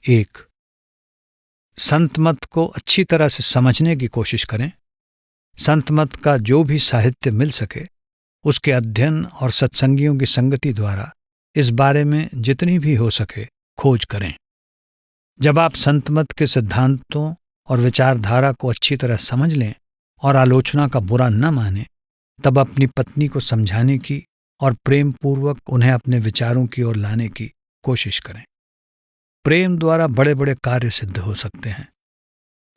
एक, संत मत को अच्छी तरह से समझने की कोशिश करें। संत मत का जो भी साहित्य मिल सके उसके अध्ययन और सत्संगियों की संगति द्वारा इस बारे में जितनी भी हो सके खोज करें। जब आप संत मत के सिद्धांतों और विचारधारा को अच्छी तरह समझ लें और आलोचना का बुरा न माने, तब अपनी पत्नी को समझाने की और प्रेम पूर्वक उन्हें अपने विचारों की ओर लाने की कोशिश करें। प्रेम द्वारा बड़े बड़े कार्य सिद्ध हो सकते हैं।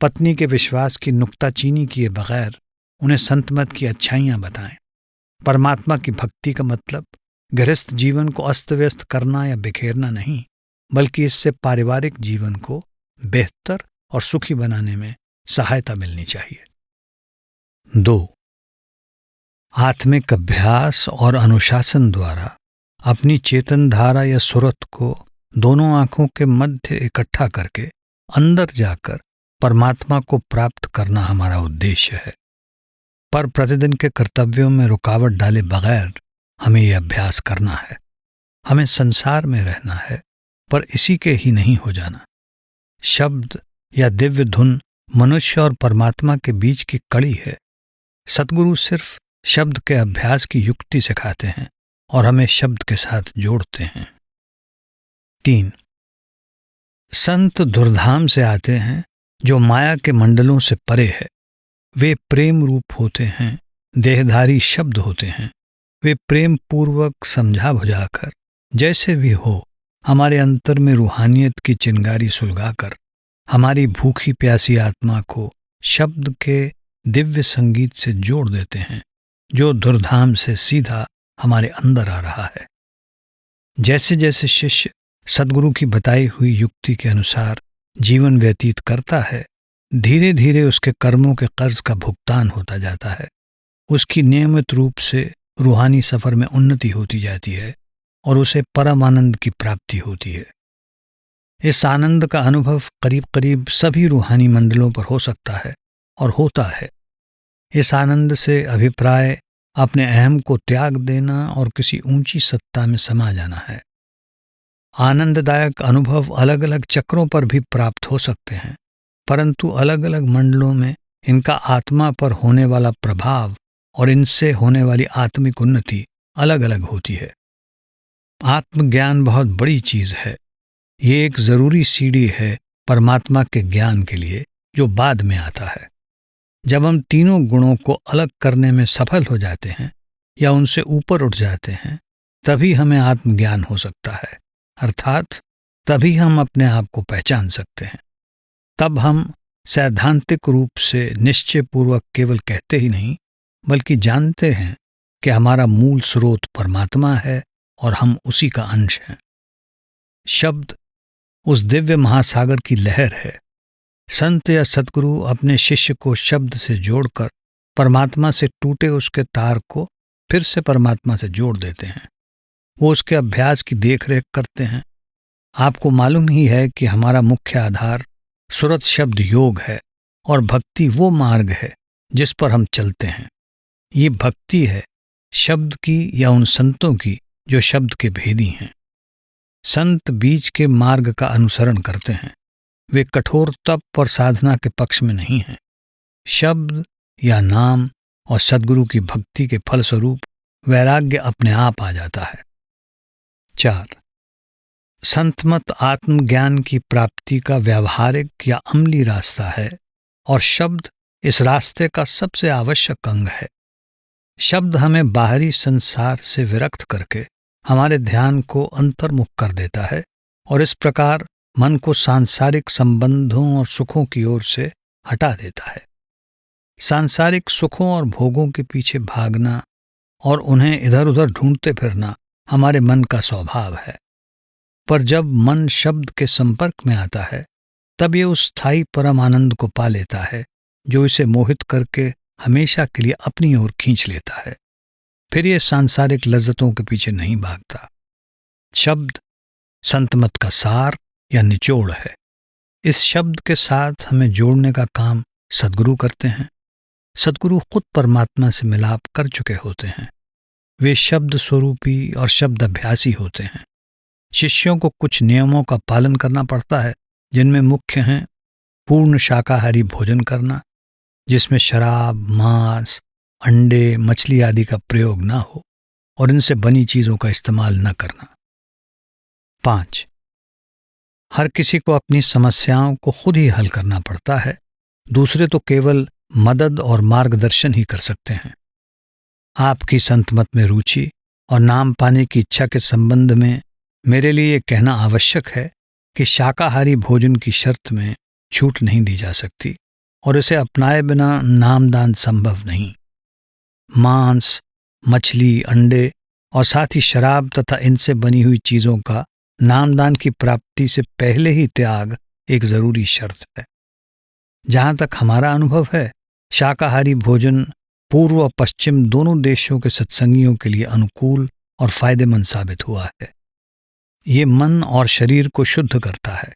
पत्नी के विश्वास की नुक्ताचीनी किए बगैर उन्हें संत मत की अच्छाइयां बताएं। परमात्मा की भक्ति का मतलब गृहस्थ जीवन को अस्त व्यस्त करना या बिखेरना नहीं, बल्कि इससे पारिवारिक जीवन को बेहतर और सुखी बनाने में सहायता मिलनी चाहिए। 2. आत्मिक अभ्यास और अनुशासन द्वारा अपनी चेतन धारा या सुरत को दोनों आंखों के मध्य इकट्ठा करके अंदर जाकर परमात्मा को प्राप्त करना हमारा उद्देश्य है। पर प्रतिदिन के कर्तव्यों में रुकावट डाले बगैर हमें यह अभ्यास करना है। हमें संसार में रहना है, पर इसी के ही नहीं हो जाना। शब्द या दिव्य धुन मनुष्य और परमात्मा के बीच की कड़ी है। सतगुरु सिर्फ शब्द के अभ्यास की युक्ति सिखाते हैं और हमें शब्द के साथ जोड़ते हैं। 3. संत दुर्धाम से आते हैं जो माया के मंडलों से परे है। वे प्रेम रूप होते हैं, देहधारी शब्द होते हैं। वे प्रेम पूर्वक समझा बुझाकर जैसे भी हो हमारे अंतर में रूहानियत की चिंगारी सुलगाकर हमारी भूखी प्यासी आत्मा को शब्द के दिव्य संगीत से जोड़ देते हैं, जो दुर्धाम से सीधा हमारे अंदर आ रहा है। जैसे जैसे शिष्य सद्गुरु की बताई हुई युक्ति के अनुसार जीवन व्यतीत करता है, धीरे धीरे उसके कर्मों के कर्ज का भुगतान होता जाता है। उसकी नियमित रूप से रूहानी सफर में उन्नति होती जाती है और उसे परम आनंद की प्राप्ति होती है। इस आनंद का अनुभव करीब करीब सभी रूहानी मंडलों पर हो सकता है और होता है। इस आनंद से अभिप्राय अपने अहम को त्याग देना और किसी ऊंची सत्ता में समा जाना है। आनंददायक अनुभव अलग अलग चक्रों पर भी प्राप्त हो सकते हैं, परंतु अलग अलग मंडलों में इनका आत्मा पर होने वाला प्रभाव और इनसे होने वाली आत्मिक उन्नति अलग अलग होती है। आत्मज्ञान बहुत बड़ी चीज है। ये एक जरूरी सीढ़ी है परमात्मा के ज्ञान के लिए, जो बाद में आता है। जब हम तीनों गुणों को अलग करने में सफल हो जाते हैं या उनसे ऊपर उठ जाते हैं, तभी हमें आत्मज्ञान हो सकता है, अर्थात तभी हम अपने आप को पहचान सकते हैं। तब हम सैद्धांतिक रूप से निश्चय पूर्वक केवल कहते ही नहीं, बल्कि जानते हैं कि हमारा मूल स्रोत परमात्मा है और हम उसी का अंश हैं। शब्द उस दिव्य महासागर की लहर है। संत या सतगुरु अपने शिष्य को शब्द से जोड़कर परमात्मा से टूटे उसके तार को फिर से परमात्मा से जोड़ देते हैं। वो उसके अभ्यास की देखरेख करते हैं। आपको मालूम ही है कि हमारा मुख्य आधार सुरत शब्द योग है और भक्ति वो मार्ग है जिस पर हम चलते हैं। ये भक्ति है शब्द की या उन संतों की जो शब्द के भेदी हैं। संत बीच के मार्ग का अनुसरण करते हैं। वे कठोर तप और साधना के पक्ष में नहीं हैं। शब्द या नाम और सद्गुरु की भक्ति के फलस्वरूप वैराग्य अपने आप आ जाता है। 4. संतमत आत्मज्ञान की प्राप्ति का व्यावहारिक या अमली रास्ता है और शब्द इस रास्ते का सबसे आवश्यक अंग है। शब्द हमें बाहरी संसार से विरक्त करके हमारे ध्यान को अंतर्मुख कर देता है और इस प्रकार मन को सांसारिक संबंधों और सुखों की ओर से हटा देता है। सांसारिक सुखों और भोगों के पीछे भागना और उन्हें इधर उधर ढूंढते फिरना हमारे मन का स्वभाव है। पर जब मन शब्द के संपर्क में आता है, तब ये उस स्थायी परम आनंद को पा लेता है जो इसे मोहित करके हमेशा के लिए अपनी ओर खींच लेता है। फिर ये सांसारिक लज्जतों के पीछे नहीं भागता। शब्द संतमत का सार या निचोड़ है। इस शब्द के साथ हमें जोड़ने का काम सद्गुरु करते हैं। सद्गुरु खुद परमात्मा से मिलाप कर चुके होते हैं। वे शब्द स्वरूपी और शब्द अभ्यासी होते हैं। शिष्यों को कुछ नियमों का पालन करना पड़ता है, जिनमें मुख्य हैं पूर्ण शाकाहारी भोजन करना, जिसमें शराब, मांस, अंडे, मछली आदि का प्रयोग ना हो और इनसे बनी चीजों का इस्तेमाल न करना। 5. हर किसी को अपनी समस्याओं को खुद ही हल करना पड़ता है, दूसरे तो केवल मदद और मार्गदर्शन ही कर सकते हैं। आपकी संत मत में रुचि और नाम पाने की इच्छा के संबंध में मेरे लिए यह कहना आवश्यक है कि शाकाहारी भोजन की शर्त में छूट नहीं दी जा सकती और इसे अपनाए बिना नामदान संभव नहीं। मांस, मछली, अंडे और साथ ही शराब तथा इनसे बनी हुई चीजों का नामदान की प्राप्ति से पहले ही त्याग एक जरूरी शर्त है। जहां तक हमारा अनुभव है, शाकाहारी भोजन पूर्व और पश्चिम दोनों देशों के सत्संगियों के लिए अनुकूल और फायदेमंद साबित हुआ है। ये मन और शरीर को शुद्ध करता है।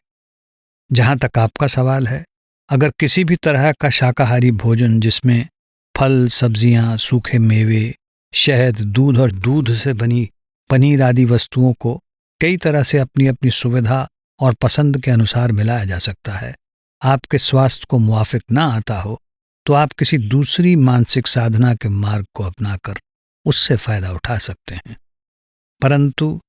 जहां तक आपका सवाल है, अगर किसी भी तरह का शाकाहारी भोजन जिसमें फल, सब्जियां, सूखे मेवे, शहद, दूध और दूध से बनी पनीर आदि वस्तुओं को कई तरह से अपनी अपनी सुविधा और पसंद के अनुसार मिलाया जा सकता है, आपके स्वास्थ्य को मुवाफिक ना आता हो, तो आप किसी दूसरी मानसिक साधना के मार्ग को अपनाकर उससे फायदा उठा सकते हैं। परंतु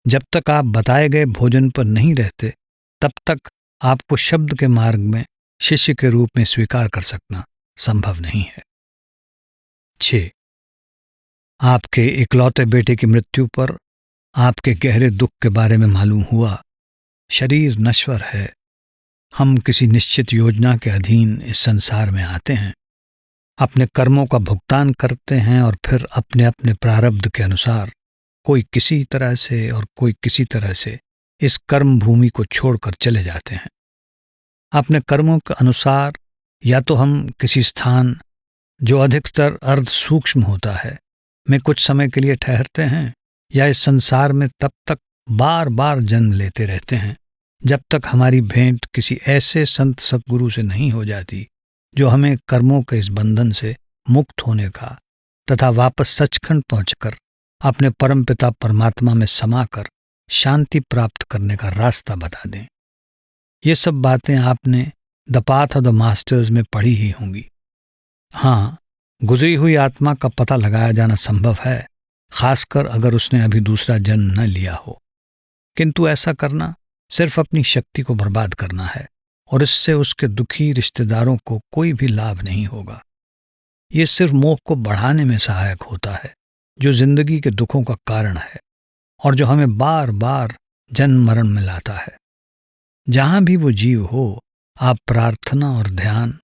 जब तक आप बताए गए भोजन पर नहीं रहते, तब तक आपको शब्द के मार्ग में शिष्य के रूप में स्वीकार कर सकना संभव नहीं है। 6. आपके इकलौते बेटे की मृत्यु पर आपके गहरे दुख के बारे में मालूम हुआ। शरीर नश्वर है। हम किसी निश्चित योजना के अधीन इस संसार में आते हैं, अपने कर्मों का भुगतान करते हैं और फिर अपने अपने प्रारब्ध के अनुसार कोई किसी तरह से और कोई किसी तरह से इस कर्म भूमि को छोड़कर चले जाते हैं। अपने कर्मों के अनुसार या तो हम किसी स्थान जो अधिकतर अर्ध सूक्ष्म होता है में कुछ समय के लिए ठहरते हैं, या इस संसार में तब तक बार बार जन्म लेते रहते हैं जब तक हमारी भेंट किसी ऐसे संत सतगुरु से नहीं हो जाती जो हमें कर्मों के इस बंधन से मुक्त होने का तथा वापस सचखंड पहुंचकर अपने परमपिता परमात्मा में समाकर शांति प्राप्त करने का रास्ता बता दें। ये सब बातें आपने the path of the masters में पढ़ी ही होंगी। हाँ, गुजरी हुई आत्मा का पता लगाया जाना संभव है, खासकर अगर उसने अभी दूसरा जन्म न लिया हो, किंतु ऐसा करना सिर्फ अपनी शक्ति को बर्बाद करना है और इससे उसके दुखी रिश्तेदारों को कोई भी लाभ नहीं होगा। ये सिर्फ मोह को बढ़ाने में सहायक होता है, जो जिंदगी के दुखों का कारण है और जो हमें बार बार जन्म मरण में लाता है। जहां भी वो जीव हो, आप प्रार्थना और ध्यान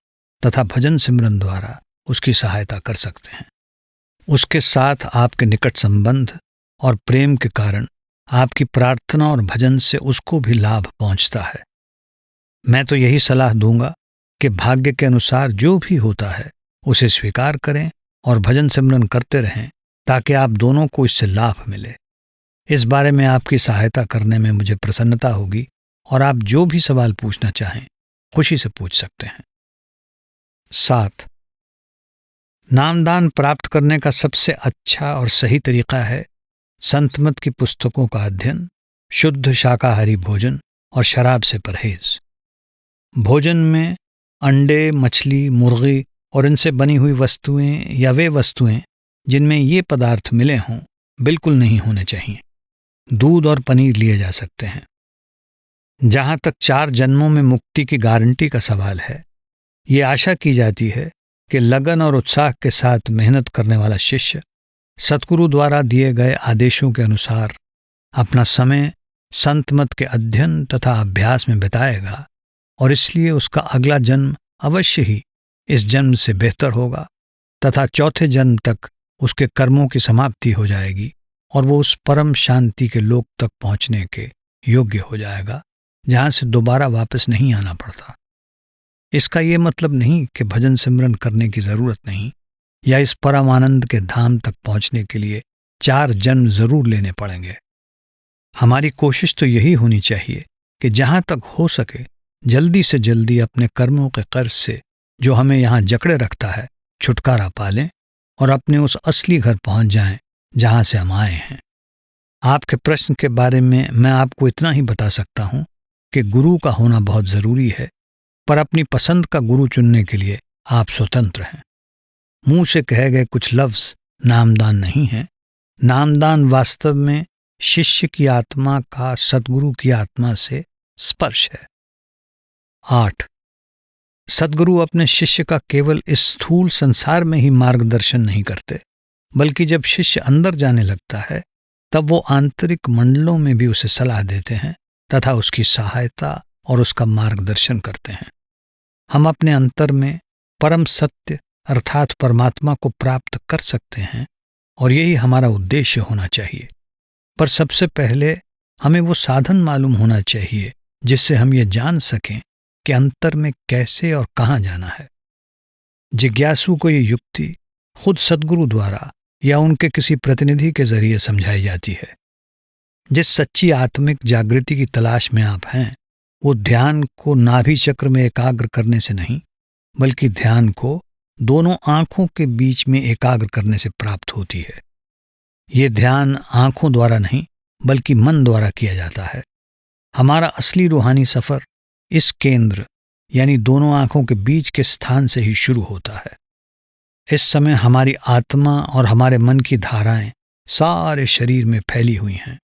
तथा भजन सिमरन द्वारा उसकी सहायता कर सकते हैं। उसके साथ आपके निकट संबंध और प्रेम के कारण आपकी प्रार्थना और भजन से उसको भी लाभ पहुंचता है। मैं तो यही सलाह दूंगा कि भाग्य के अनुसार जो भी होता है उसे स्वीकार करें और भजन सिमरन करते रहें, ताकि आप दोनों को इससे लाभ मिले। इस बारे में आपकी सहायता करने में मुझे प्रसन्नता होगी और आप जो भी सवाल पूछना चाहें खुशी से पूछ सकते हैं। 7. नामदान प्राप्त करने का सबसे अच्छा और सही तरीका है संतमत की पुस्तकों का अध्ययन, शुद्ध शाकाहारी भोजन और शराब से परहेज। भोजन में अंडे, मछली, मुर्गी और इनसे बनी हुई वस्तुएं या वे वस्तुएं जिनमें ये पदार्थ मिले हों बिल्कुल नहीं होने चाहिए। दूध और पनीर लिए जा सकते हैं। जहां तक 4 जन्मों में मुक्ति की गारंटी का सवाल है, ये आशा की जाती है कि लगन और उत्साह के साथ मेहनत करने वाला शिष्य सतगुरु द्वारा दिए गए आदेशों के अनुसार अपना समय संत मत के अध्ययन तथा अभ्यास में बिताएगा और इसलिए उसका अगला जन्म अवश्य ही इस जन्म से बेहतर होगा तथा चौथे जन्म तक उसके कर्मों की समाप्ति हो जाएगी और वो उस परम शांति के लोक तक पहुंचने के योग्य हो जाएगा जहां से दोबारा वापस नहीं आना पड़ता। इसका ये मतलब नहीं कि भजन सिमरन करने की जरूरत नहीं या इस परम आनंद के धाम तक पहुंचने के लिए 4 जन्म जरूर लेने पड़ेंगे। हमारी कोशिश तो यही होनी चाहिए कि जहां तक हो सके जल्दी से जल्दी अपने कर्मों के कर्ज से जो हमें यहाँ जकड़े रखता है छुटकारा पा लें और अपने उस असली घर पहुंच जाएं जहां से हम आए हैं। आपके प्रश्न के बारे में मैं आपको इतना ही बता सकता हूं कि गुरु का होना बहुत जरूरी है, पर अपनी पसंद का गुरु चुनने के लिए आप स्वतंत्र हैं। मुंह से कहे गए कुछ लफ्ज नामदान नहीं है। नामदान वास्तव में शिष्य की आत्मा का सद्गुरु की आत्मा से स्पर्श है। 8. सद्गुरु अपने शिष्य का केवल इस स्थूल संसार में ही मार्गदर्शन नहीं करते, बल्कि जब शिष्य अंदर जाने लगता है तब वो आंतरिक मंडलों में भी उसे सलाह देते हैं तथा उसकी सहायता और उसका मार्गदर्शन करते हैं। हम अपने अंतर में परम सत्य अर्थात परमात्मा को प्राप्त कर सकते हैं और यही हमारा उद्देश्य होना चाहिए। पर सबसे पहले हमें वो साधन मालूम होना चाहिए जिससे हम ये जान सकें कि अंतर में कैसे और कहाँ जाना है। जिज्ञासु को ये युक्ति खुद सद्गुरु द्वारा या उनके किसी प्रतिनिधि के जरिए समझाई जाती है। जिस सच्ची आत्मिक जागृति की तलाश में आप हैं, वो ध्यान को नाभि चक्र में एकाग्र करने से नहीं, बल्कि ध्यान को दोनों आंखों के बीच में एकाग्र करने से प्राप्त होती है। ये ध्यान आंखों द्वारा नहीं, बल्कि मन द्वारा किया जाता है। हमारा असली रूहानी सफर इस केंद्र यानी दोनों आंखों के बीच के स्थान से ही शुरू होता है। इस समय हमारी आत्मा और हमारे मन की धाराएं सारे शरीर में फैली हुई हैं।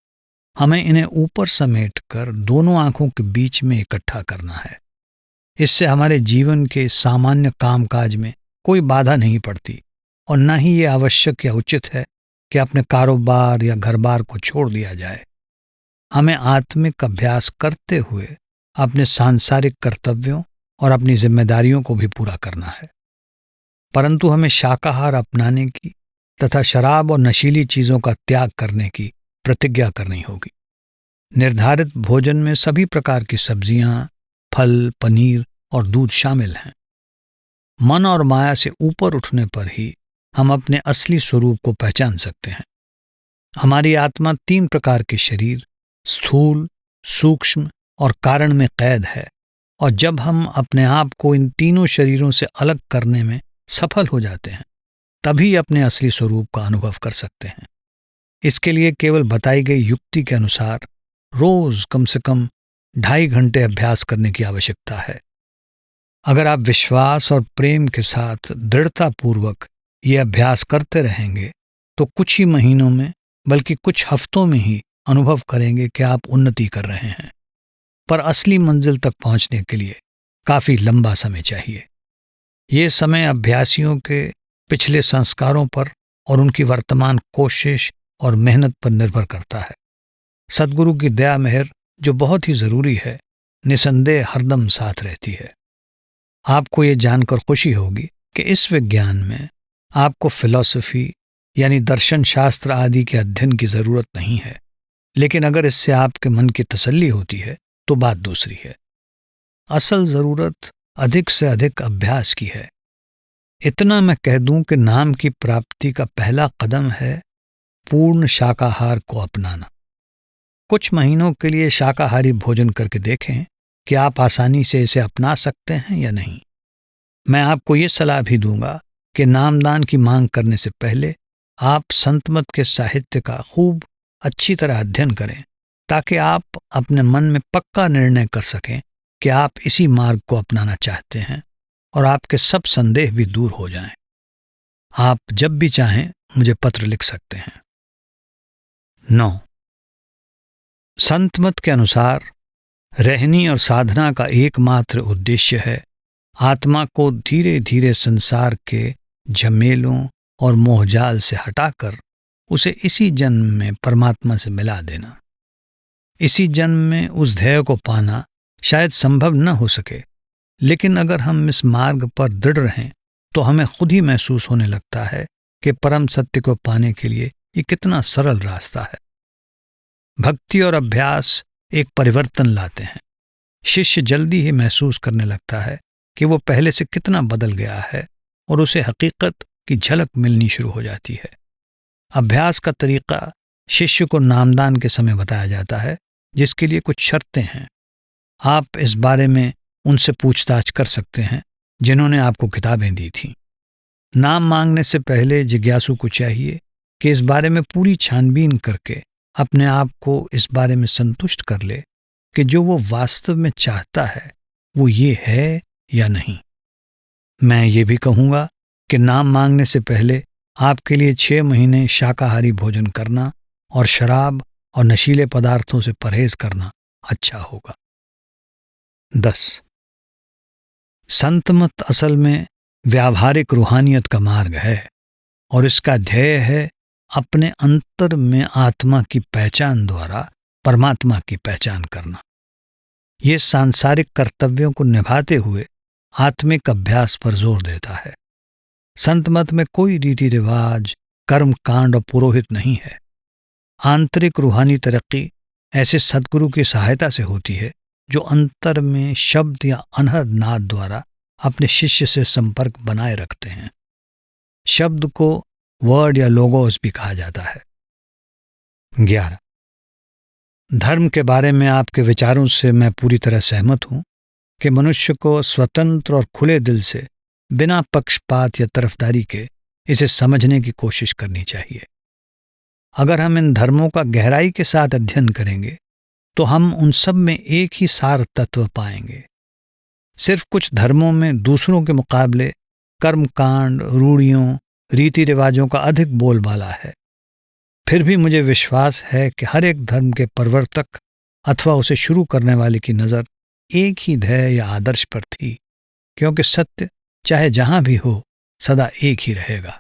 हमें इन्हें ऊपर समेट कर दोनों आंखों के बीच में इकट्ठा करना है। इससे हमारे जीवन के सामान्य कामकाज में कोई बाधा नहीं पड़ती और न ही ये आवश्यक या उचित है कि अपने कारोबार या घर बार को छोड़ दिया जाए। हमें आत्मिक अभ्यास करते हुए अपने सांसारिक कर्तव्यों और अपनी जिम्मेदारियों को भी पूरा करना है, परंतु हमें शाकाहार अपनाने की तथा शराब और नशीली चीजों का त्याग करने की प्रतिज्ञा करनी होगी। निर्धारित भोजन में सभी प्रकार की सब्जियां, फल, पनीर और दूध शामिल हैं। मन और माया से ऊपर उठने पर ही हम अपने असली स्वरूप को पहचान सकते हैं। हमारी आत्मा 3 प्रकार के शरीर, स्थूल, सूक्ष्म और कारण में कैद है, और जब हम अपने आप को इन तीनों शरीरों से अलग करने में सफल हो जाते हैं, तभी अपने असली स्वरूप का अनुभव कर सकते हैं। इसके लिए केवल बताई गई युक्ति के अनुसार रोज कम से कम 2.5 घंटे अभ्यास करने की आवश्यकता है। अगर आप विश्वास और प्रेम के साथ दृढ़तापूर्वक ये अभ्यास करते रहेंगे तो कुछ ही महीनों में, बल्कि कुछ हफ्तों में ही अनुभव करेंगे कि आप उन्नति कर रहे हैं। पर असली मंजिल तक पहुंचने के लिए काफी लंबा समय चाहिए। ये समय अभ्यासियों के पिछले संस्कारों पर और उनकी वर्तमान कोशिश और मेहनत पर निर्भर करता है। सद्गुरु की दया मेहर, जो बहुत ही जरूरी है, निसंदेह हरदम साथ रहती है। आपको ये जानकर खुशी होगी कि इस विज्ञान में आपको फिलॉसफी यानी दर्शन शास्त्र आदि के अध्ययन की जरूरत नहीं है, लेकिन अगर इससे आपके मन की तसल्ली होती है तो बात दूसरी है। असल जरूरत अधिक से अधिक अभ्यास की है। इतना मैं कह दूं कि नाम की प्राप्ति का पहला कदम है पूर्ण शाकाहार को अपनाना। कुछ महीनों के लिए शाकाहारी भोजन करके देखें कि आप आसानी से इसे अपना सकते हैं या नहीं। मैं आपको ये सलाह भी दूंगा कि नामदान की मांग करने से पहले आप संतमत के साहित्य का खूब अच्छी तरह अध्ययन करें, ताकि आप अपने मन में पक्का निर्णय कर सकें कि आप इसी मार्ग को अपनाना चाहते हैं और आपके सब संदेह भी दूर हो जाएं। आप जब भी चाहें मुझे पत्र लिख सकते हैं। 9. संतमत के अनुसार रहनी और साधना का एकमात्र उद्देश्य है आत्मा को धीरे धीरे संसार के झमेलों और मोहजाल से हटाकर उसे इसी जन्म में परमात्मा से मिला देना। इसी जन्म में उस ध्येय को पाना शायद संभव न हो सके, लेकिन अगर हम इस मार्ग पर दृढ़ रहें तो हमें खुद ही महसूस होने लगता है कि परम सत्य को पाने के लिए ये कितना सरल रास्ता है। भक्ति और अभ्यास एक परिवर्तन लाते हैं। शिष्य जल्दी ही महसूस करने लगता है कि वो पहले से कितना बदल गया है और उसे हकीकत की झलक मिलनी शुरू हो जाती है। अभ्यास का तरीका शिष्य को नामदान के समय बताया जाता है, जिसके लिए कुछ शर्तें हैं। आप इस बारे में उनसे पूछताछ कर सकते हैं जिन्होंने आपको किताबें दी थीं। नाम मांगने से पहले जिज्ञासु को चाहिए कि इस बारे में पूरी छानबीन करके अपने आप को इस बारे में संतुष्ट कर ले कि जो वो वास्तव में चाहता है वो ये है या नहीं। मैं ये भी कहूँगा कि नाम मांगने से पहले आपके लिए 6 महीने शाकाहारी भोजन करना और शराब और नशीले पदार्थों से परहेज करना अच्छा होगा। 10. संत मत असल में व्यावहारिक रूहानियत का मार्ग है और इसका ध्येय है अपने अंतर में आत्मा की पहचान द्वारा परमात्मा की पहचान करना। ये सांसारिक कर्तव्यों को निभाते हुए आत्मिक अभ्यास पर जोर देता है। संत मत में कोई रीति रिवाज, कर्म कांड और पुरोहित नहीं है। आंतरिक रूहानी तरक्की ऐसे सद्गुरु की सहायता से होती है जो अंतर में शब्द या अनहद नाद द्वारा अपने शिष्य से संपर्क बनाए रखते हैं। शब्द को वर्ड या लोगोस भी कहा जाता है। 11. धर्म के बारे में आपके विचारों से मैं पूरी तरह सहमत हूं कि मनुष्य को स्वतंत्र और खुले दिल से बिना पक्षपात या तरफदारी के इसे समझने की कोशिश करनी चाहिए। अगर हम इन धर्मों का गहराई के साथ अध्ययन करेंगे तो हम उन सब में एक ही सार तत्व पाएंगे। सिर्फ कुछ धर्मों में दूसरों के मुकाबले कर्मकांड, रूढ़ियों, रीति रिवाजों का अधिक बोलबाला है। फिर भी मुझे विश्वास है कि हर एक धर्म के प्रवर्तक अथवा उसे शुरू करने वाले की नज़र एक ही ध्येय या आदर्श पर थी, क्योंकि सत्य चाहे जहां भी हो सदा एक ही रहेगा।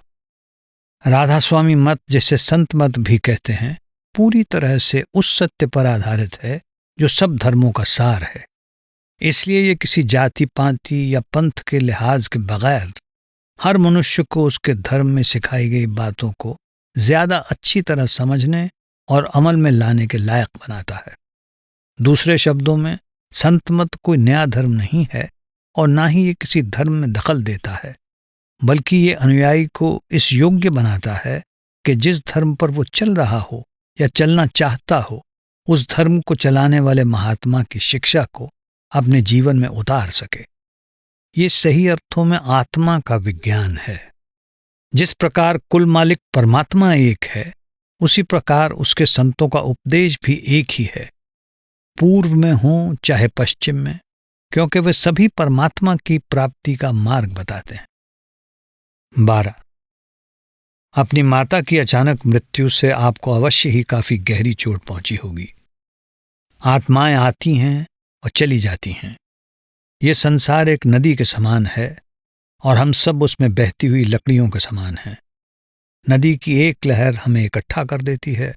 राधा स्वामी मत, जिसे संत मत भी कहते हैं, पूरी तरह से उस सत्य पर आधारित है जो सब धर्मों का सार है। इसलिए ये किसी जाति पाति या पंथ के लिहाज के बगैर हर मनुष्य को उसके धर्म में सिखाई गई बातों को ज्यादा अच्छी तरह समझने और अमल में लाने के लायक बनाता है। दूसरे शब्दों में, संत मत कोई नया धर्म नहीं है और ना ही ये किसी धर्म में दखल देता है, बल्कि ये अनुयायी को इस योग्य बनाता है कि जिस धर्म पर वो चल रहा हो या चलना चाहता हो, उस धर्म को चलाने वाले महात्मा की शिक्षा को अपने जीवन में उतार सके। ये सही अर्थों में आत्मा का विज्ञान है। जिस प्रकार कुल मालिक परमात्मा एक है, उसी प्रकार उसके संतों का उपदेश भी एक ही है, पूर्व में हों चाहे पश्चिम में, क्योंकि वे सभी परमात्मा की प्राप्ति का मार्ग बताते हैं। 12. अपनी माता की अचानक मृत्यु से आपको अवश्य ही काफी गहरी चोट पहुंची होगी। आत्माएं आती हैं और चली जाती हैं। ये संसार एक नदी के समान है और हम सब उसमें बहती हुई लकड़ियों के समान हैं। नदी की एक लहर हमें इकट्ठा कर देती है,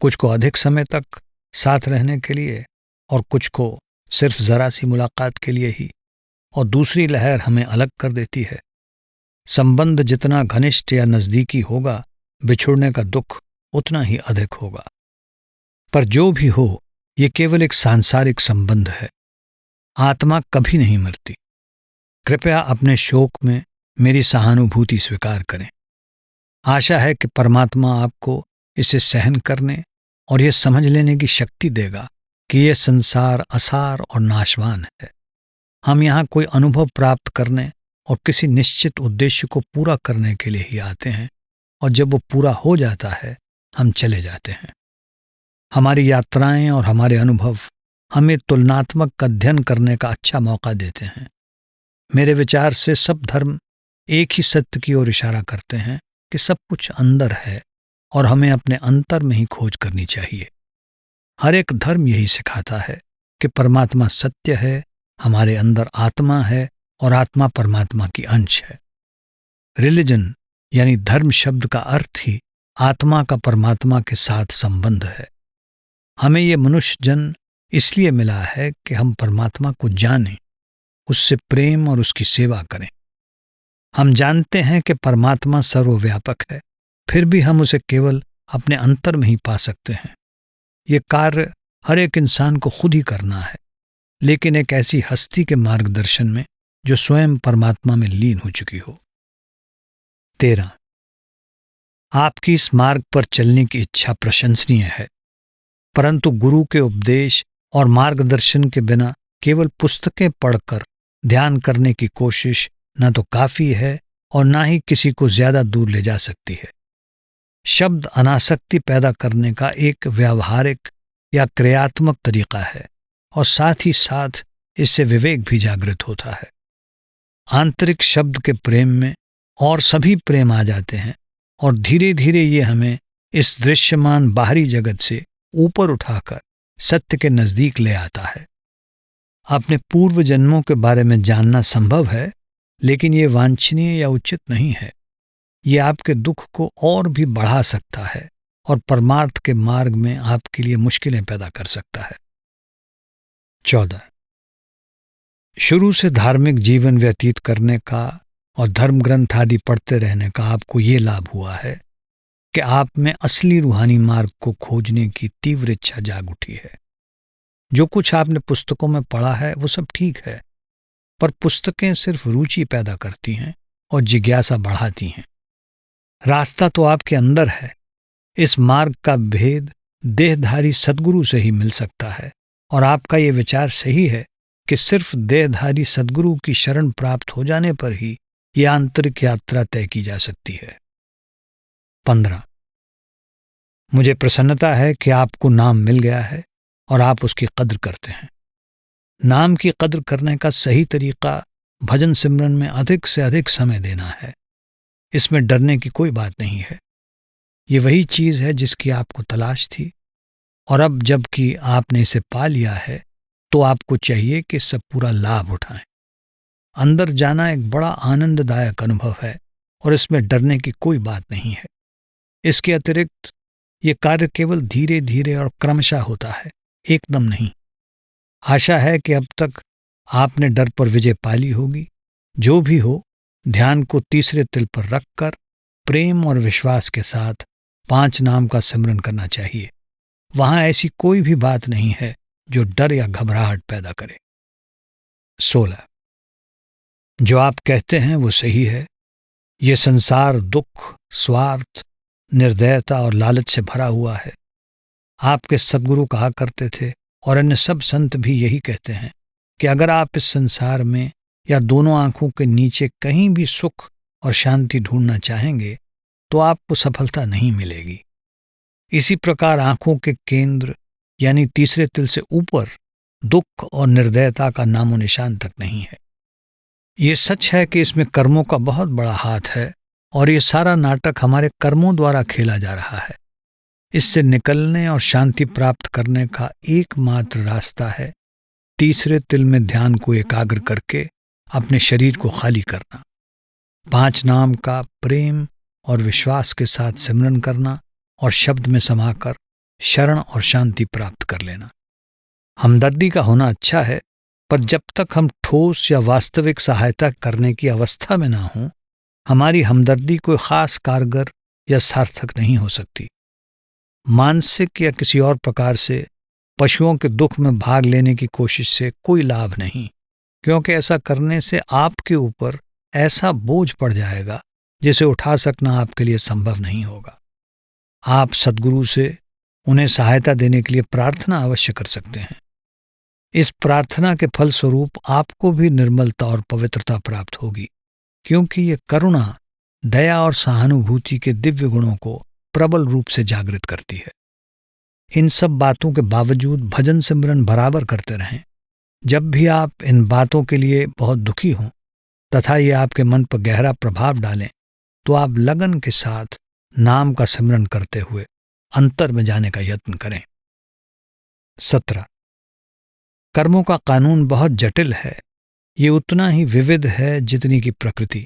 कुछ को अधिक समय तक साथ रहने के लिए और कुछ को सिर्फ जरा सी मुलाकात के लिए ही, और दूसरी लहर हमें अलग कर देती है। संबंध जितना घनिष्ठ या नजदीकी होगा, बिछुड़ने का दुख उतना ही अधिक होगा। पर जो भी हो, ये केवल एक सांसारिक संबंध है। आत्मा कभी नहीं मरती। कृपया अपने शोक में मेरी सहानुभूति स्वीकार करें। आशा है कि परमात्मा आपको इसे सहन करने और यह समझ लेने की शक्ति देगा कि यह संसार असार और नाशवान है। हम यहाँ कोई अनुभव प्राप्त करने और किसी निश्चित उद्देश्य को पूरा करने के लिए ही आते हैं, और जब वो पूरा हो जाता है हम चले जाते हैं। हमारी यात्राएं और हमारे अनुभव हमें तुलनात्मक अध्ययन करने का अच्छा मौका देते हैं। मेरे विचार से सब धर्म एक ही सत्य की ओर इशारा करते हैं कि सब कुछ अंदर है और हमें अपने अंतर में ही खोज करनी चाहिए। हर एक धर्म यही सिखाता है कि परमात्मा सत्य है, हमारे अंदर आत्मा है और आत्मा परमात्मा की अंश है। रिलीजन यानी धर्म शब्द का अर्थ ही आत्मा का परमात्मा के साथ संबंध है। हमें ये मनुष्य जन्म इसलिए मिला है कि हम परमात्मा को जानें, उससे प्रेम और उसकी सेवा करें। हम जानते हैं कि परमात्मा सर्वव्यापक है, फिर भी हम उसे केवल अपने अंतर में ही पा सकते हैं। ये कार्य हर एक इंसान को खुद ही करना है, लेकिन एक ऐसी हस्ती के मार्गदर्शन में जो स्वयं परमात्मा में लीन हो चुकी हो। 13. आपकी इस मार्ग पर चलने की इच्छा प्रशंसनीय है, परंतु गुरु के उपदेश और मार्गदर्शन के बिना केवल पुस्तकें पढ़कर ध्यान करने की कोशिश न तो काफी है और ना ही किसी को ज्यादा दूर ले जा सकती है। शब्द अनासक्ति पैदा करने का एक व्यावहारिक या क्रियात्मक तरीका है, और साथ ही साथ इससे विवेक भी जागृत होता है। आंतरिक शब्द के प्रेम में और सभी प्रेम आ जाते हैं और धीरे धीरे ये हमें इस दृश्यमान बाहरी जगत से ऊपर उठाकर सत्य के नजदीक ले आता है। अपने पूर्व जन्मों के बारे में जानना संभव है, लेकिन ये वांछनीय या उचित नहीं है। ये आपके दुख को और भी बढ़ा सकता है और परमार्थ के मार्ग में आपके लिए मुश्किलें पैदा कर सकता है। 14. शुरू से धार्मिक जीवन व्यतीत करने का और धर्म ग्रंथ आदि पढ़ते रहने का आपको ये लाभ हुआ है कि आप में असली रूहानी मार्ग को खोजने की तीव्र इच्छा जाग उठी है। जो कुछ आपने पुस्तकों में पढ़ा है वो सब ठीक है, पर पुस्तकें सिर्फ रुचि पैदा करती हैं और जिज्ञासा बढ़ाती हैं। रास्ता तो आपके अंदर है। इस मार्ग का भेद देहधारी सद्गुरु से ही मिल सकता है, और आपका ये विचार सही है कि सिर्फ देहधारी सद्गुरु की शरण प्राप्त हो जाने पर ही यह आंतरिक यात्रा तय की जा सकती है। 15. मुझे प्रसन्नता है कि आपको नाम मिल गया है और आप उसकी कद्र करते हैं। नाम की कद्र करने का सही तरीका भजन सिमरन में अधिक से अधिक समय देना है। इसमें डरने की कोई बात नहीं है। ये वही चीज है जिसकी आपको तलाश थी, और अब जबकि आपने इसे पा लिया है तो आपको चाहिए कि इससे पूरा लाभ उठाएं। अंदर जाना एक बड़ा आनंददायक अनुभव है और इसमें डरने की कोई बात नहीं है। इसके अतिरिक्त ये कार्य केवल धीरे धीरे और क्रमशः होता है, एकदम नहीं। आशा है कि अब तक आपने डर पर विजय पाली होगी। जो भी हो, ध्यान को तीसरे तिल पर रखकर प्रेम और विश्वास के साथ 5 नाम का सिमरन करना चाहिए। वहां ऐसी कोई भी बात नहीं है जो डर या घबराहट पैदा करे। 16. जो आप कहते हैं वो सही है। ये संसार दुख, स्वार्थ, निर्दयता और लालच से भरा हुआ है। आपके सद्गुरु कहा करते थे, और अन्य सब संत भी यही कहते हैं, कि अगर आप इस संसार में या दोनों आंखों के नीचे कहीं भी सुख और शांति ढूंढना चाहेंगे तो आपको सफलता नहीं मिलेगी। इसी प्रकार आंखों के केंद्र यानी तीसरे तिल से ऊपर दुख और निर्दयता का नामो निशान तक नहीं है। ये सच है कि इसमें कर्मों का बहुत बड़ा हाथ है, और ये सारा नाटक हमारे कर्मों द्वारा खेला जा रहा है। इससे निकलने और शांति प्राप्त करने का एकमात्र रास्ता है तीसरे तिल में ध्यान को एकाग्र करके अपने शरीर को खाली करना, 5 नाम का प्रेम और विश्वास के साथ सिमरन करना और शब्द में समाकर शरण और शांति प्राप्त कर लेना। हमदर्दी का होना अच्छा है, पर जब तक हम ठोस या वास्तविक सहायता करने की अवस्था में ना हों, हमारी हमदर्दी कोई खास कारगर या सार्थक नहीं हो सकती। मानसिक या किसी और प्रकार से पशुओं के दुख में भाग लेने की कोशिश से कोई लाभ नहीं, क्योंकि ऐसा करने से आपके ऊपर ऐसा बोझ पड़ जाएगा जिसे उठा सकना आपके लिए संभव नहीं होगा। आप सद्गुरु से उन्हें सहायता देने के लिए प्रार्थना अवश्य कर सकते हैं। इस प्रार्थना के फलस्वरूप आपको भी निर्मलता और पवित्रता प्राप्त होगी, क्योंकि ये करुणा, दया और सहानुभूति के दिव्य गुणों को प्रबल रूप से जागृत करती है। इन सब बातों के बावजूद भजन सिमरन बराबर करते रहें। जब भी आप इन बातों के लिए बहुत दुखी हों तथा ये आपके मन पर गहरा प्रभाव डालें, तो आप लगन के साथ नाम का सिमरन करते हुए अंतर में जाने का यत्न करें। 17. कर्मों का कानून बहुत जटिल है। ये उतना ही विविध है जितनी की प्रकृति।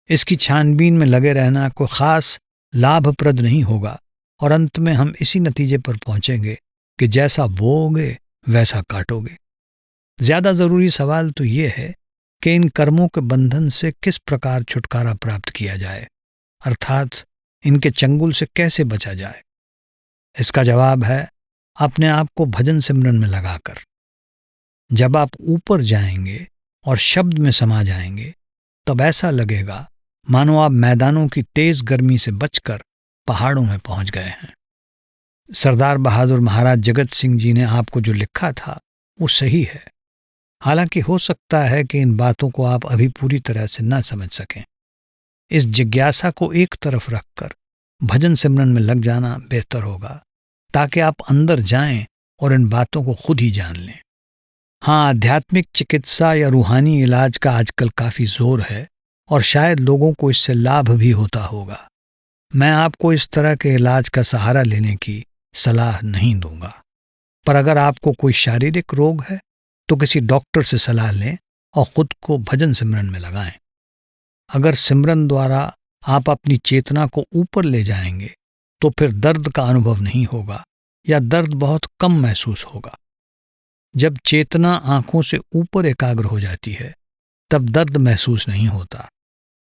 इसकी छानबीन में लगे रहना कोई खास लाभप्रद नहीं होगा, और अंत में हम इसी नतीजे पर पहुंचेंगे कि जैसा बोओगे वैसा काटोगे। ज्यादा जरूरी सवाल तो ये है कि इन कर्मों के बंधन से किस प्रकार छुटकारा प्राप्त किया जाए, अर्थात इनके चंगुल से कैसे बचा जाए। इसका जवाब है अपने आप को भजन सिमरन में लगाकर। जब आप ऊपर जाएंगे और शब्द में समा जाएंगे, तब ऐसा लगेगा मानो आप मैदानों की तेज गर्मी से बचकर पहाड़ों में पहुंच गए हैं। सरदार बहादुर महाराज जगत सिंह जी ने आपको जो लिखा था वो सही है। हालांकि हो सकता है कि इन बातों को आप अभी पूरी तरह से न समझ सकें। इस जिज्ञासा को एक तरफ रखकर भजन सिमरन में लग जाना बेहतर होगा, ताकि आप अंदर जाएं और इन बातों को खुद ही जान लें। हाँ, आध्यात्मिक चिकित्सा या रूहानी इलाज का आजकल काफी जोर है और शायद लोगों को इससे लाभ भी होता होगा। मैं आपको इस तरह के इलाज का सहारा लेने की सलाह नहीं दूंगा, पर अगर आपको कोई शारीरिक रोग है तो किसी डॉक्टर से सलाह लें और खुद को भजन सिमरन में लगाएं। अगर सिमरन द्वारा आप अपनी चेतना को ऊपर ले जाएंगे तो फिर दर्द का अनुभव नहीं होगा या दर्द बहुत कम महसूस होगा। जब चेतना आंखों से ऊपर एकाग्र हो जाती है तब दर्द महसूस नहीं होता।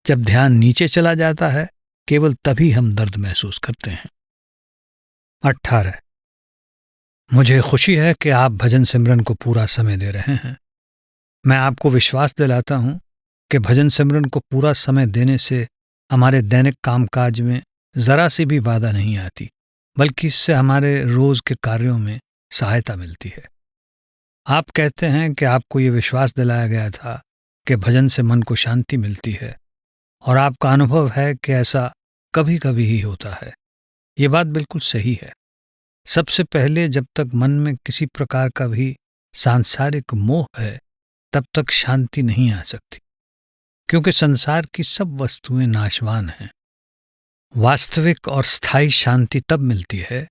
जब ध्यान नीचे चला जाता है केवल तभी हम दर्द महसूस करते हैं। 18 मुझे खुशी है कि आप भजन सिमरन को पूरा समय दे रहे हैं। मैं आपको विश्वास दिलाता हूं कि भजन सिमरन को पूरा समय देने से हमारे दैनिक कामकाज में जरा सी भी बाधा नहीं आती, बल्कि इससे हमारे रोज के कार्यों में सहायता मिलती है। आप कहते हैं कि आपको ये विश्वास दिलाया गया था कि भजन से मन को शांति मिलती है, और आपका अनुभव है कि ऐसा कभी कभी ही होता है। ये बात बिल्कुल सही है। सबसे पहले जब तक मन में किसी प्रकार का भी सांसारिक मोह है तब तक शांति नहीं आ सकती, क्योंकि संसार की सब वस्तुएं नाशवान हैं। वास्तविक और स्थायी शांति तब मिलती है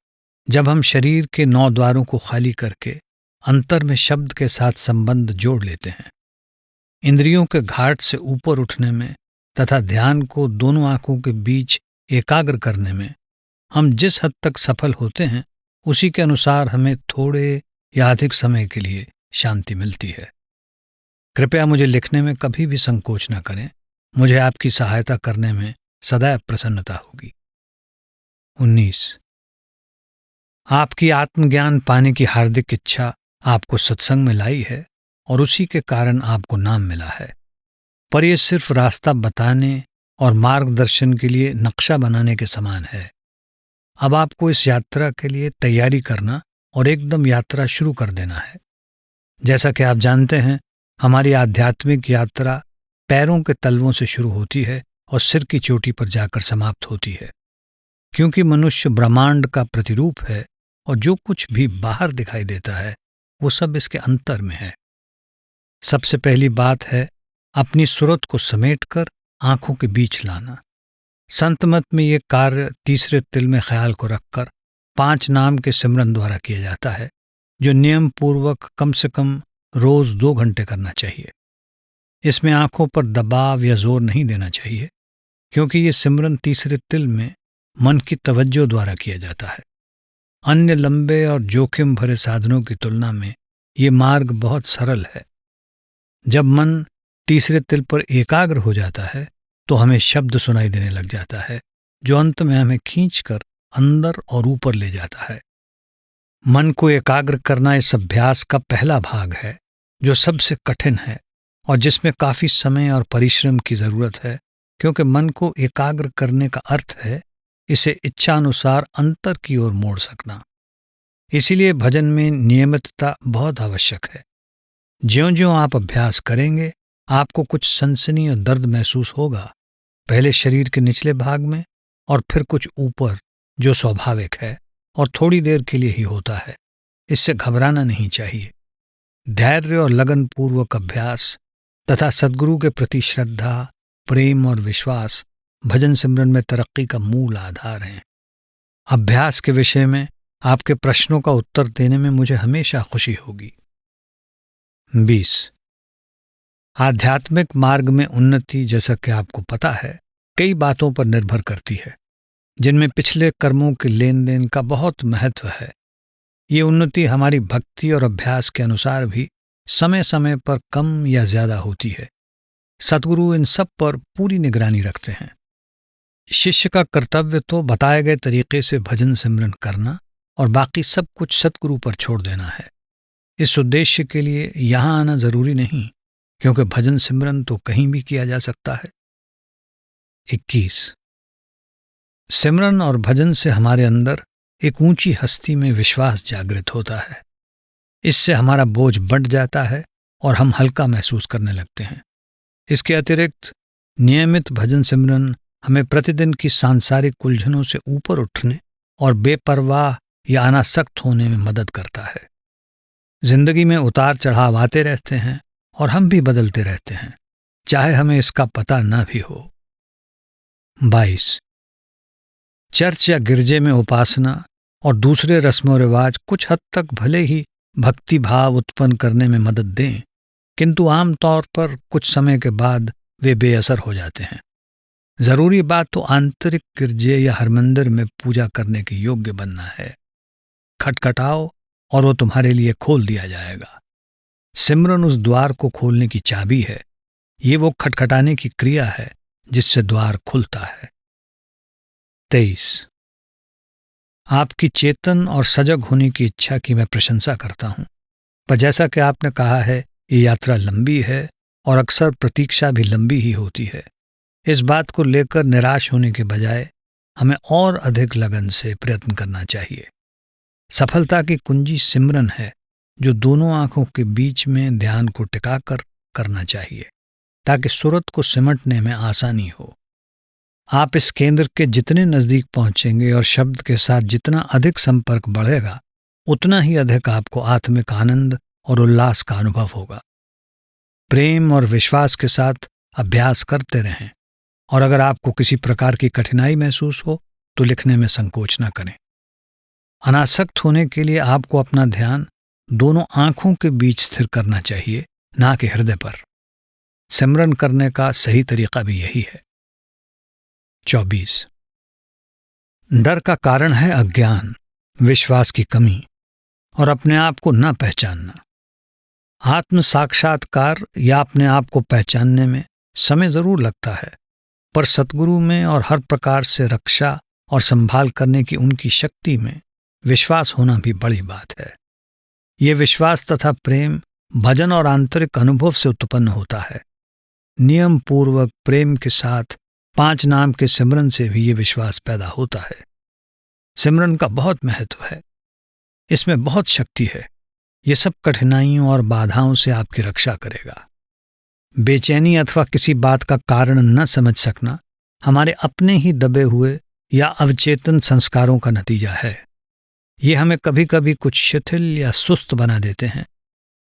जब हम शरीर के 9 द्वारों को खाली करके अंतर में शब्द के साथ संबंध जोड़ लेते हैं। इंद्रियों के घाट से ऊपर उठने में तथा ध्यान को दोनों आंखों के बीच एकाग्र करने में हम जिस हद तक सफल होते हैं उसी के अनुसार हमें थोड़े या अधिक समय के लिए शांति मिलती है। कृपया मुझे लिखने में कभी भी संकोच न करें। मुझे आपकी सहायता करने में सदैव प्रसन्नता होगी। 19 आपकी आत्मज्ञान पाने की हार्दिक इच्छा आपको सत्संग में लाई है और उसी के कारण आपको नाम मिला है, पर यह सिर्फ रास्ता बताने और मार्गदर्शन के लिए नक्शा बनाने के समान है। अब आपको इस यात्रा के लिए तैयारी करना और एकदम यात्रा शुरू कर देना है। जैसा कि आप जानते हैं, हमारी आध्यात्मिक यात्रा पैरों के तलवों से शुरू होती है और सिर की चोटी पर जाकर समाप्त होती है। क्योंकि मनुष्य ब्रह्मांड का प्रतिरूप है और जो कुछ भी बाहर दिखाई देता है वो सब इसके अंतर में है। सबसे पहली बात है अपनी सूरत को समेटकर आंखों के बीच लाना। संत मत में ये कार्य तीसरे तिल में ख्याल को रखकर 5 नाम के सिमरन द्वारा किया जाता है, जो नियम पूर्वक कम से कम रोज 2 घंटे करना चाहिए। इसमें आंखों पर दबाव या जोर नहीं देना चाहिए, क्योंकि ये सिमरन तीसरे तिल में मन की तवज्जो द्वारा किया जाता है। अन्य लंबे और जोखिम भरे साधनों की तुलना में ये मार्ग बहुत सरल है। जब मन तीसरे तिल पर एकाग्र हो जाता है तो हमें शब्द सुनाई देने लग जाता है, जो अंत में हमें खींचकर अंदर और ऊपर ले जाता है। मन को एकाग्र करना इस अभ्यास का पहला भाग है, जो सबसे कठिन है और जिसमें काफी समय और परिश्रम की जरूरत है, क्योंकि मन को एकाग्र करने का अर्थ है इसे इच्छानुसार अंतर की ओर मोड़ सकना। इसीलिए भजन में नियमितता बहुत आवश्यक है। ज्यों-ज्यों आप अभ्यास करेंगे आपको कुछ सनसनी और दर्द महसूस होगा, पहले शरीर के निचले भाग में और फिर कुछ ऊपर, जो स्वाभाविक है और थोड़ी देर के लिए ही होता है। इससे घबराना नहीं चाहिए। धैर्य और लगन पूर्वक अभ्यास तथा सद्गुरु के प्रति श्रद्धा, प्रेम और विश्वास भजन सिमरन में तरक्की का मूल आधार हैं। अभ्यास के विषय में आपके प्रश्नों का उत्तर देने में मुझे हमेशा खुशी होगी। 20 आध्यात्मिक मार्ग में उन्नति, जैसा कि आपको पता है, कई बातों पर निर्भर करती है, जिनमें पिछले कर्मों के लेन देन का बहुत महत्व है। ये उन्नति हमारी भक्ति और अभ्यास के अनुसार भी समय समय पर कम या ज्यादा होती है। सद्गुरु इन सब पर पूरी निगरानी रखते हैं। शिष्य का कर्तव्य तो बताए गए तरीके से भजन सिमरन करना और बाकी सब कुछ सद्गुरु पर छोड़ देना है। इस उद्देश्य के लिए यहां आना जरूरी नहीं, क्योंकि भजन सिमरन तो कहीं भी किया जा सकता है। 21 सिमरन और भजन से हमारे अंदर एक ऊंची हस्ती में विश्वास जागृत होता है। इससे हमारा बोझ बढ़ जाता है और हम हल्का महसूस करने लगते हैं। इसके अतिरिक्त नियमित भजन सिमरन हमें प्रतिदिन की सांसारिक उलझनों से ऊपर उठने और बेपरवाह या अनासक्त होने में मदद करता है। जिंदगी में उतार चढ़ाव आते रहते हैं और हम भी बदलते रहते हैं, चाहे हमें इसका पता न भी हो। 22। चर्च या गिरजे में उपासना और दूसरे रस्मों रिवाज कुछ हद तक भले ही भक्ति भाव उत्पन्न करने में मदद दें, किंतु आमतौर पर कुछ समय के बाद वे बेअसर हो जाते हैं। जरूरी बात तो आंतरिक गिरजे या हरमंदिर में पूजा करने के योग्य बनना है। खटखटाओ और वो तुम्हारे लिए खोल दिया जाएगा। सिमरन उस द्वार को खोलने की चाबी है। ये वो खटखटाने की क्रिया है जिससे द्वार खुलता है। 23। आपकी चेतन और सजग होने की इच्छा की मैं प्रशंसा करता हूं, पर जैसा कि आपने कहा है, ये यात्रा लंबी है और अक्सर प्रतीक्षा भी लंबी ही होती है। इस बात को लेकर निराश होने के बजाय हमें और अधिक लगन से प्रयत्न करना चाहिए। सफलता की कुंजी सिमरन है, जो दोनों आंखों के बीच में ध्यान को टिकाकर करना चाहिए, ताकि सूरत को सिमटने में आसानी हो। आप इस केंद्र के जितने नजदीक पहुंचेंगे और शब्द के साथ जितना अधिक संपर्क बढ़ेगा, उतना ही अधिक आपको आत्मिक आनंद और उल्लास का अनुभव होगा। प्रेम और विश्वास के साथ अभ्यास करते रहें, और अगर आपको किसी प्रकार की कठिनाई महसूस हो तो लिखने में संकोच न करें। अनासक्त होने के लिए आपको अपना ध्यान दोनों आंखों के बीच स्थिर करना चाहिए, ना कि हृदय पर। सिमरन करने का सही तरीका भी यही है। 24। डर का कारण है अज्ञान, विश्वास की कमी और अपने आप को न पहचानना। आत्म साक्षात्कार या अपने आप को पहचानने में समय जरूर लगता है, पर सतगुरु में और हर प्रकार से रक्षा और संभाल करने की उनकी शक्ति में विश्वास होना भी बड़ी बात है। ये विश्वास तथा प्रेम भजन और आंतरिक अनुभव से उत्पन्न होता है। नियम पूर्वक प्रेम के साथ 5 नाम के सिमरन से भी ये विश्वास पैदा होता है। सिमरन का बहुत महत्व है, इसमें बहुत शक्ति है। ये सब कठिनाइयों और बाधाओं से आपकी रक्षा करेगा। बेचैनी अथवा किसी बात का कारण न समझ सकना हमारे अपने ही दबे हुए या अवचेतन संस्कारों का नतीजा है। ये हमें कभी कभी कुछ शिथिल या सुस्त बना देते हैं,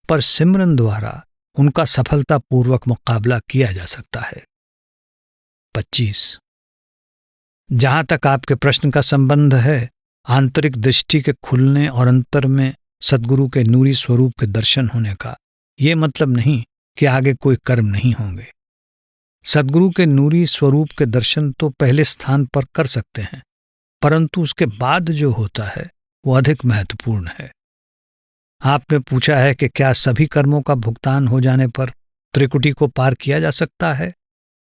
पर सिमरन द्वारा उनका सफलतापूर्वक मुकाबला किया जा सकता है। 25। जहां तक आपके प्रश्न का संबंध है, आंतरिक दृष्टि के खुलने और अंतर में सद्गुरु के नूरी स्वरूप के दर्शन होने का ये मतलब नहीं कि आगे कोई कर्म नहीं होंगे। सद्गुरु के नूरी स्वरूप के दर्शन तो पहले स्थान पर कर सकते हैं, परंतु उसके बाद जो होता है वो अधिक महत्वपूर्ण है। आपने पूछा है कि क्या सभी कर्मों का भुगतान हो जाने पर त्रिकुटी को पार किया जा सकता है,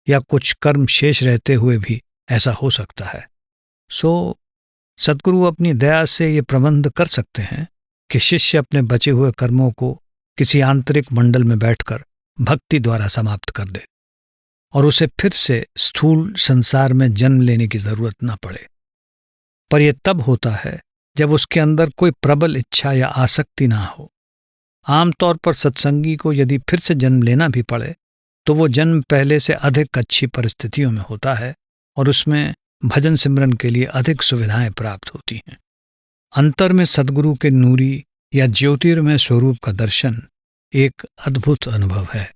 या कुछ कर्म शेष रहते हुए भी ऐसा हो सकता है। सद्गुरु अपनी दया से ये प्रबंध कर सकते हैं कि शिष्य अपने बचे हुए कर्मों को किसी आंतरिक मंडल में बैठकर भक्ति द्वारा समाप्त कर दे और उसे फिर से स्थूल संसार में जन्म लेने की जरूरत न पड़े। पर यह तब होता है जब उसके अंदर कोई प्रबल इच्छा या आसक्ति ना हो। आमतौर पर सत्संगी को यदि फिर से जन्म लेना भी पड़े तो वो जन्म पहले से अधिक अच्छी परिस्थितियों में होता है और उसमें भजन सिमरन के लिए अधिक सुविधाएं प्राप्त होती हैं। अंतर में सद्गुरु के नूरी या ज्योतिर्मय स्वरूप का दर्शन एक अद्भुत अनुभव है।